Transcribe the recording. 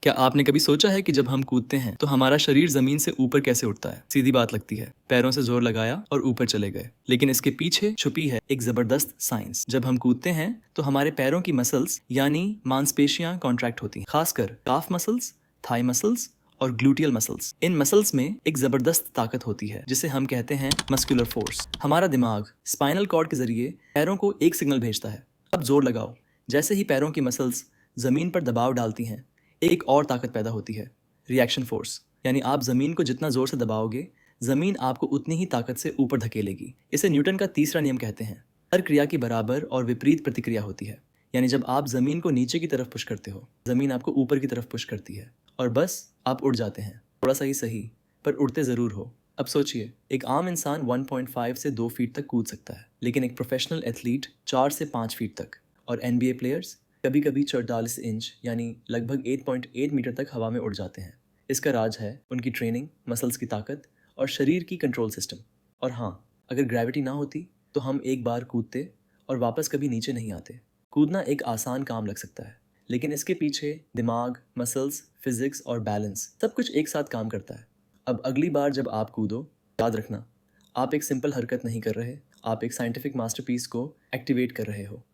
क्या आपने कभी सोचा है कि जब हम कूदते हैं तो हमारा शरीर जमीन से ऊपर कैसे उठता है? सीधी बात लगती है, पैरों से जोर लगाया और ऊपर चले गए। लेकिन इसके पीछे छुपी है एक जबरदस्त साइंस। जब हम कूदते हैं तो हमारे पैरों की मसल्स यानी मांसपेशियां कॉन्ट्रैक्ट होती हैं, खासकर काफ मसल्स, थाई मसल्स और ग्लूटियल मसल्स। इन मसल्स में एक जबरदस्त ताकत होती है जिसे हम कहते हैं मस्कुलर फोर्स। हमारा दिमाग स्पाइनल कॉर्ड के जरिए पैरों को एक सिग्नल भेजता है, अब जोर लगाओ। जैसे ही पैरों की मसल्स जमीन पर दबाव डालती हैं, एक और ताकत पैदा होती है, रिएक्शन फोर्स। यानी आप जमीन को जितना जोर से दबाओगे, जमीन आपको उतनी ही ताकत से ऊपर धकेलेगी। इसे न्यूटन का तीसरा नियम कहते हैं। हर क्रिया की बराबर और विपरीत प्रतिक्रिया होती है। यानी जब आप जमीन को नीचे की तरफ पुश करते हो, जमीन आपको ऊपर की तरफ पुश करती है और बस आप उड़ जाते हैं। थोड़ा सा ही सही, पर उड़ते जरूर हो। अब सोचिए, एक आम इंसान 1.5 से 2 फीट तक कूद सकता है, लेकिन एक प्रोफेशनल एथलीट 4 से 5 फीट तक, और NBA प्लेयर्स कभी कभी 44 इंच यानी लगभग 8.8 मीटर तक हवा में उड़ जाते हैं। इसका राज है उनकी ट्रेनिंग, मसल्स की ताकत और शरीर की कंट्रोल सिस्टम। और हाँ, अगर ग्रेविटी ना होती तो हम एक बार कूदते और वापस कभी नीचे नहीं आते। कूदना एक आसान काम लग सकता है, लेकिन इसके पीछे दिमाग, मसल्स, फिजिक्स और बैलेंस सब कुछ एक साथ काम करता है। अब अगली बार जब आप कूदो, याद रखना, आप एक सिंपल हरकत नहीं कर रहे, आप एक साइंटिफिक मास्टरपीस को एक्टिवेट कर रहे हो।